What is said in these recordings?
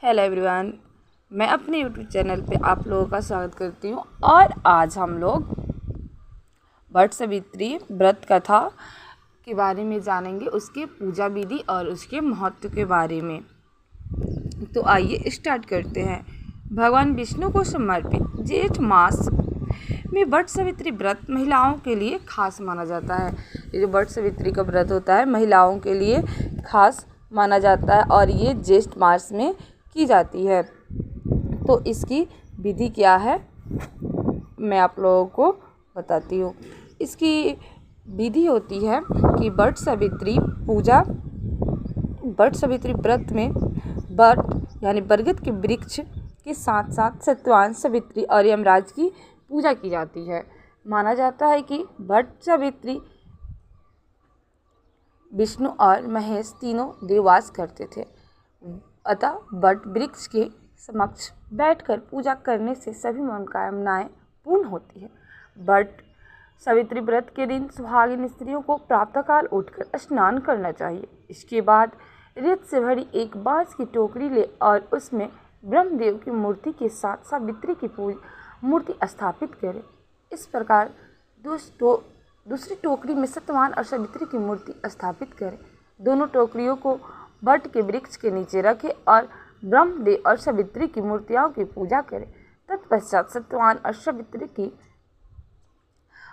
Hello everyone, मैं अपने YouTube channel पे आप लोगों का स्वागत करती हूँ। और आज हम लोग वट सावित्री व्रत कथा के बारे में जानेंगे, उसके पूजा विधि और उसके महत्व के बारे में। तो आइए स्टार्ट करते हैं। भगवान विष्णु को समर्पित जेठ मास में वट सावित्री व्रत महिलाओं के लिए खास माना जाता है। ये जो वट सावित्री का व्रत होता है महिलाओं के लिए खास माना जाता है और ये ज्येष्ठ मास में की जाती है। तो इसकी विधि क्या है मैं आप लोगों को बताती हूँ। इसकी विधि होती है कि वट सावित्री व्रत में वट यानी बरगद के वृक्ष के साथ साथ सत्यवान सावित्री और यमराज की पूजा की जाती है। माना जाता है कि वट सावित्री विष्णु और महेश तीनों देववास करते थे, अतः वट वृक्ष के समक्ष बैठकर पूजा करने से सभी मनोकामनाएं पूर्ण होती है। वट सावित्री व्रत के दिन सुहागिन स्त्रियों को प्रातःकाल उठकर स्नान करना चाहिए। इसके बाद रेत से भरी एक बांस की टोकरी ले और उसमें ब्रह्मदेव की मूर्ति के साथ सावित्री की मूर्ति स्थापित करें। इस प्रकार दूसरी टोकरी में सत्यवान और सावित्री की मूर्ति स्थापित करें। दोनों टोकरियों को वट के वृक्ष के नीचे रखें और ब्रह्मदेव और सावित्री की मूर्तियों की पूजा करें। तत्पश्चात सत्यवान और सावित्री की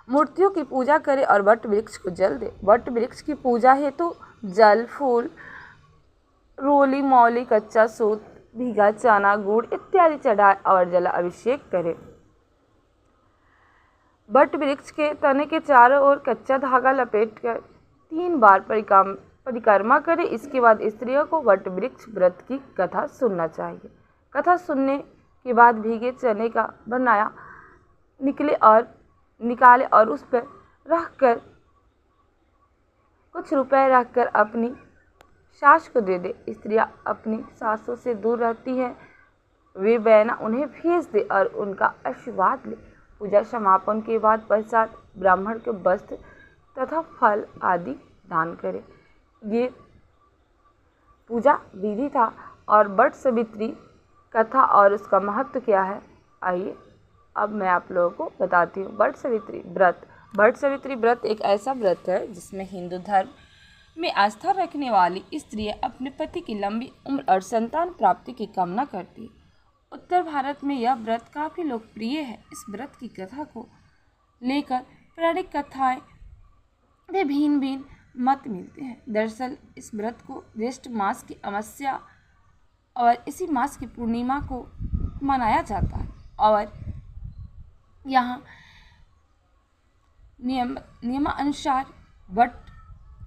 मूर्तियों की पूजा करें और वट वृक्ष को जल दें। वट वृक्ष की पूजा हेतु जल, फूल, रोली, मौली, कच्चा सूत, भीगा चना, गुड़ इत्यादि चढ़ाए और जल अभिषेक करें। वट वृक्ष के तने के चारों ओर कच्चा धागा लपेटकर 3 बार परिक्रमा करें। इसके बाद स्त्रियों को वट वृक्ष व्रत की कथा सुनना चाहिए। कथा सुनने के बाद भीगे चने का बनाया निकाले और उस पर रखकर कुछ रुपए रखकर अपनी सास को दे दे। स्त्रियां अपनी सासों से दूर रहती हैं, वे बहना उन्हें भेज दे और उनका आशीर्वाद ले। पूजा समापन के बाद पश्चात ब्राह्मण के वस्त्र तथा फल आदि दान करें। ये पूजा विधि था। और वट सावित्री कथा और उसका महत्व क्या है, आइए अब मैं आप लोगों को बताती हूँ। वट सावित्री व्रत एक ऐसा व्रत है जिसमें हिंदू धर्म में आस्था रखने वाली स्त्रियां अपने पति की लंबी उम्र और संतान प्राप्ति की कामना करती है। उत्तर भारत में यह व्रत काफ़ी लोकप्रिय है। इस व्रत की कथा को लेकर पौराणिक कथाएं में भिन्न मत मिलते हैं। दरअसल इस व्रत को ज्येष्ठ मास की अमावस्या और इसी मास की पूर्णिमा को मनाया जाता है और यहाँ नियमानुसार वट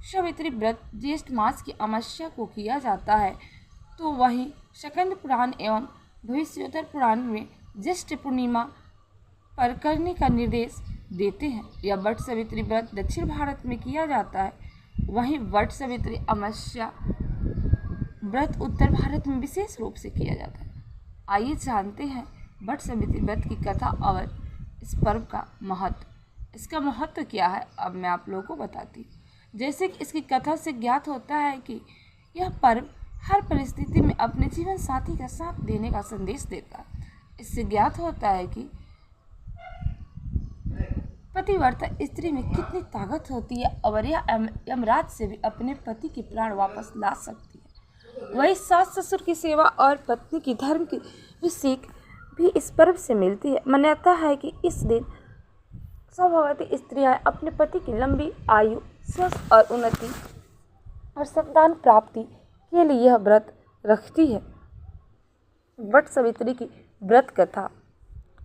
सावित्री व्रत ज्येष्ठ मास की अमावस्या को किया जाता है। तो वहीं स्कंद पुराण एवं भविष्योत्तर पुराण में ज्येष्ठ पूर्णिमा पर करने का निर्देश देते हैं। यह वट सावित्री व्रत दक्षिण भारत में किया जाता है, वहीं वट सावित्री अमावस्या व्रत उत्तर भारत में विशेष रूप से किया जाता है। आइए जानते हैं वट सावित्री व्रत की कथा और इस पर्व का महत्व। इसका महत्व क्या है अब मैं आप लोगों को बताती हूँ। जैसे कि इसकी कथा से ज्ञात होता है कि यह पर्व हर परिस्थिति में अपने जीवन साथी का साथ देने का संदेश देता है। इससे ज्ञात होता है कि पतिव्रता स्त्री में कितनी ताकत होती है और यह यमराज से भी अपने पति के प्राण वापस ला सकती है। वही सास ससुर की सेवा और पत्नी की धर्म की सीख भी इस पर्व से मिलती है। मान्यता है कि इस दिन सौभाग्यवती स्त्रियां अपने पति की लंबी आयु, स्वस्थ और उन्नति और संतान प्राप्ति के लिए यह व्रत रखती है। वट सावित्री की व्रत कथा,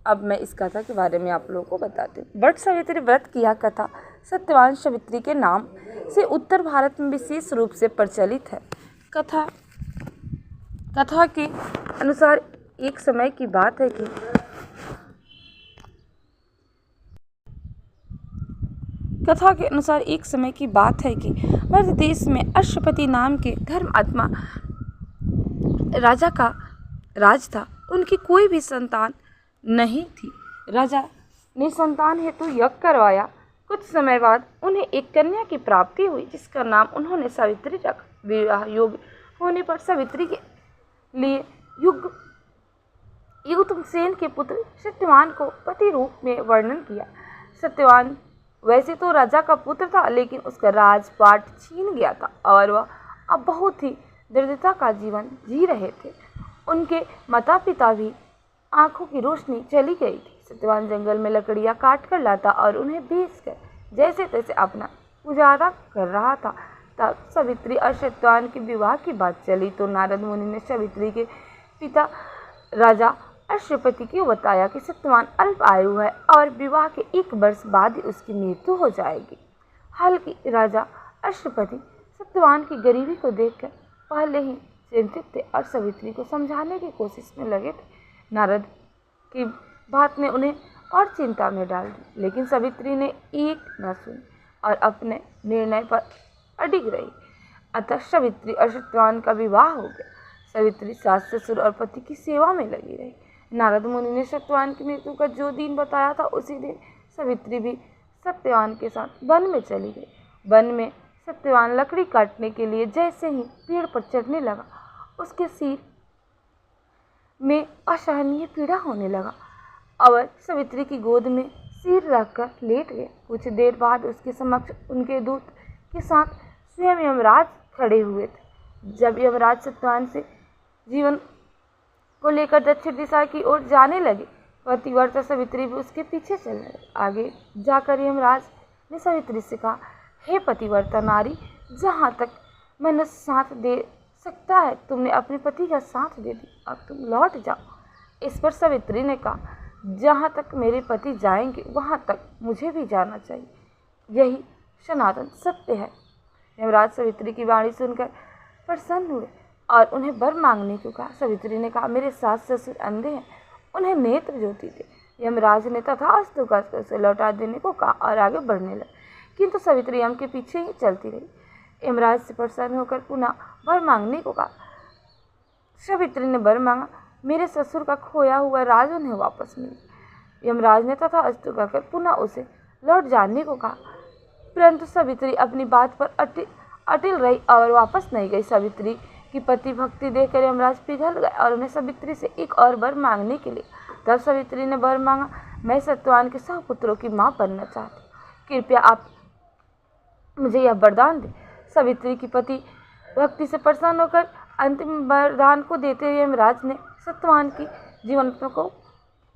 अब मैं इस कथा के बारे में आप लोगों को बताती हूँ। वट सावित्री व्रत की यह कथा सत्यवान सावित्री के नाम से उत्तर भारत में विशेष रूप से प्रचलित है। कथा के अनुसार एक समय की बात है कि मध्य देश में अश्वपति नाम के धर्मात्मा राजा का राज था। उनकी कोई भी संतान नहीं थी। राजा ने संतान हेतु यज्ञ करवाया। कुछ समय बाद उन्हें एक कन्या की प्राप्ति हुई जिसका नाम उन्होंने सावित्री रखा। विवाह योग्य होने पर सावित्री के लिए युग उदसेन के पुत्र सत्यवान को पति रूप में वर्णन किया। सत्यवान वैसे तो राजा का पुत्र था, लेकिन उसका राजपाट छीन गया था और वह अब बहुत ही दरिद्रता का जीवन जी रहे थे। उनके माता पिता भी आंखों की रोशनी चली गई थी। सत्यवान जंगल में लकड़ियां काट कर लाता और उन्हें बेचकर जैसे तैसे अपना गुजारा कर रहा था। तब सावित्री और सत्यवान के विवाह की बात चली तो नारद मुनि ने सावित्री के पिता राजा अश्वपति को बताया कि सत्यवान अल्प आयु है और विवाह के 1 वर्ष बाद ही उसकी मृत्यु हो जाएगी। हालांकि राजा अश्वपति सत्यवान की गरीबी को देखकर पहले ही चिंतित थे और सावित्री को समझाने की कोशिश में लगे थे। नारद की बात ने उन्हें और चिंता में डाल दी, लेकिन सावित्री ने एक न सुनी और अपने निर्णय पर अडिग रही। अतः सावित्री और सत्यवान का विवाह हो गया। सावित्री सास ससुर और पति की सेवा में लगी रही। नारद मुनि ने सत्यवान की मृत्यु का जो दिन बताया था, उसी दिन सावित्री भी सत्यवान के साथ वन में चली गई। वन में सत्यवान लकड़ी काटने के लिए जैसे ही पेड़ पर चढ़ने लगा, उसके सिर में असहनीय पीड़ा होने लगा और सावित्री की गोद में सिर रखकर लेट गया। कुछ देर बाद उसके समक्ष उनके दूत के साथ स्वयं यमराज खड़े हुए थे। जब यमराज सत्यवान से जीवन को लेकर दक्षिण दिशा की ओर जाने लगे, पतिव्रता सावित्री भी उसके पीछे चलने लगी। आगे जाकर यमराज ने सावित्री से कहा, हे पतिव्रता नारी, जहाँ तक मनुष्य साथ दे सकता है तुमने अपने पति का साथ दे दी, अब तुम लौट जाओ। इस पर सावित्री ने कहा, जहाँ तक मेरे पति जाएंगे वहाँ तक मुझे भी जाना चाहिए, यही सनातन सत्य है। यमराज सावित्री की वाणी सुनकर प्रसन्न हुए और उन्हें वर मांगने को कहा। सावित्री ने कहा, मेरे सास ससुर अंधे हैं, उन्हें नेत्र ज्योति दे। यमराज ने तथास्तु कहकर उसे लौटा देने को कहा और आगे बढ़ने लगे, किंतु सावित्री यम के पीछे ही चलती रही। यमराज से प्रसन्न होकर पुनः वर मांगने को कहा। सावित्री ने वर मांगा, मेरे ससुर का खोया हुआ राज उन्हें वापस मिले। यमराज ने तथास्तु कहकर पुनः उसे लौट जाने को कहा, परंतु सावित्री अपनी बात पर अटिल रही और वापस नहीं गई। सावित्री की पति भक्ति देखकर यमराज पिघल गए और उन्हें सावित्री से एक और वर मांगने के लिए। तब सावित्री ने वर मांगा, मैं सत्यवान के 100 पुत्रों की माँ बनना चाहती हूँ, कृपया आप मुझे यह वरदान दें। सावित्री की पति भक्ति से प्रसन्न होकर अंतिम वरदान को देते हुए यमराज ने सत्यवान की जीवन को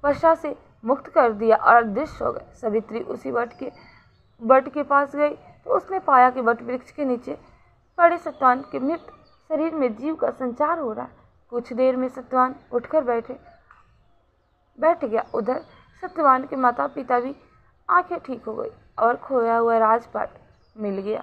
वशा से मुक्त कर दिया और अदृश्य हो गए। सावित्री उसी वट के पास गई तो उसने पाया कि वट वृक्ष के नीचे पड़े सत्यवान के मृत शरीर में जीव का संचार हो रहा है। कुछ देर में सत्यवान उठकर बैठ गया। उधर सत्यवान के माता पिता भी आंखें ठीक हो गई और खोया हुआ राजपाट मिल गया।